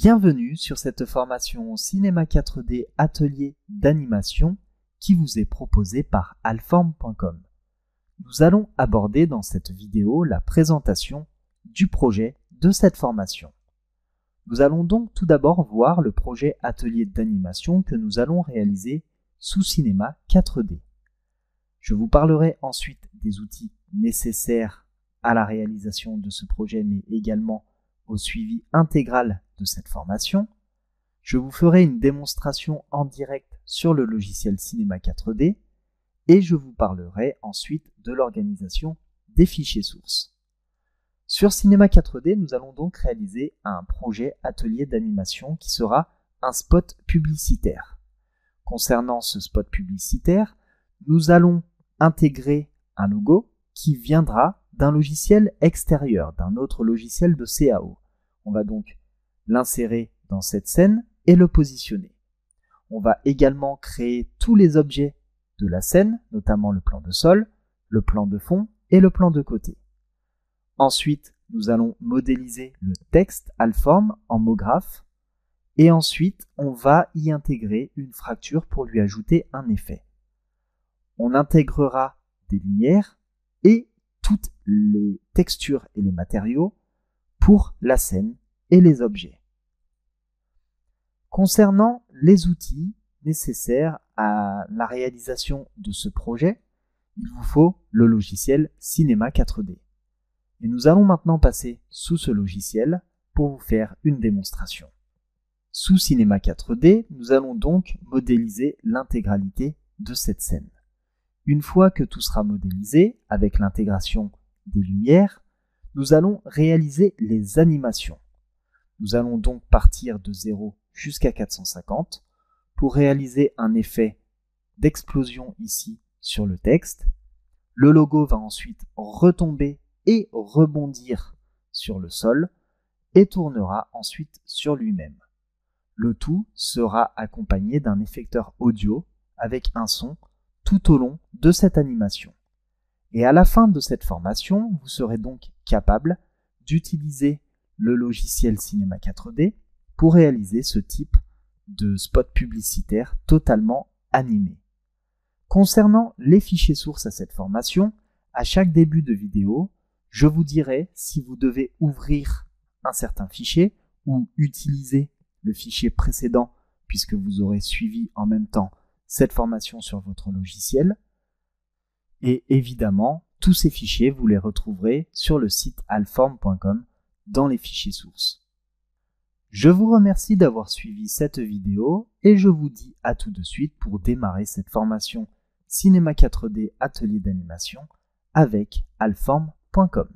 Bienvenue sur cette formation Cinéma 4D Atelier d'animation qui vous est proposée par Allform.com. Nous allons aborder dans cette vidéo la présentation du projet de cette formation. Nous allons donc tout d'abord voir le projet Atelier d'animation que nous allons réaliser sous Cinéma 4D. Je vous parlerai ensuite des outils nécessaires à la réalisation de ce projet, mais également au suivi intégral de cette formation. Je vous ferai une démonstration en direct sur le logiciel Cinéma 4D et je vous parlerai ensuite de l'organisation des fichiers sources. Sur Cinéma 4D, nous allons donc réaliser un projet atelier d'animation qui sera un spot publicitaire. Concernant ce spot publicitaire, nous allons intégrer un logo qui viendra d'un logiciel extérieur, d'un autre logiciel de CAO. On va donc l'insérer dans cette scène et le positionner. On va également créer tous les objets de la scène, notamment le plan de sol, le plan de fond et le plan de côté. Ensuite, nous allons modéliser le texte Allform en mot graphe et ensuite on va y intégrer une fracture pour lui ajouter un effet. On intégrera des lumières et toutes les textures et les matériaux pour la scène et les objets. Concernant les outils nécessaires à la réalisation de ce projet, il vous faut le logiciel Cinéma 4D. Et nous allons maintenant passer sous ce logiciel pour vous faire une démonstration. Sous Cinéma 4D, nous allons donc modéliser l'intégralité de cette scène. Une fois que tout sera modélisé, avec l'intégration des lumières, nous allons réaliser les animations. Nous allons donc partir de 0 jusqu'à 450 pour réaliser un effet d'explosion ici sur le texte. Le logo va ensuite retomber et rebondir sur le sol et tournera ensuite sur lui-même. Le tout sera accompagné d'un effecteur audio avec un son tout au long de cette animation. Et à la fin de cette formation, vous serez donc capable d'utiliser le logiciel Cinéma 4D pour réaliser ce type de spot publicitaire totalement animé. Concernant les fichiers sources à cette formation, à chaque début de vidéo, je vous dirai si vous devez ouvrir un certain fichier ou utiliser le fichier précédent puisque vous aurez suivi en même temps cette formation sur votre logiciel. Et évidemment, tous ces fichiers, vous les retrouverez sur le site allform.com dans les fichiers sources. Je vous remercie d'avoir suivi cette vidéo et je vous dis à tout de suite pour démarrer cette formation Cinéma 4D Atelier d'animation avec allform.com.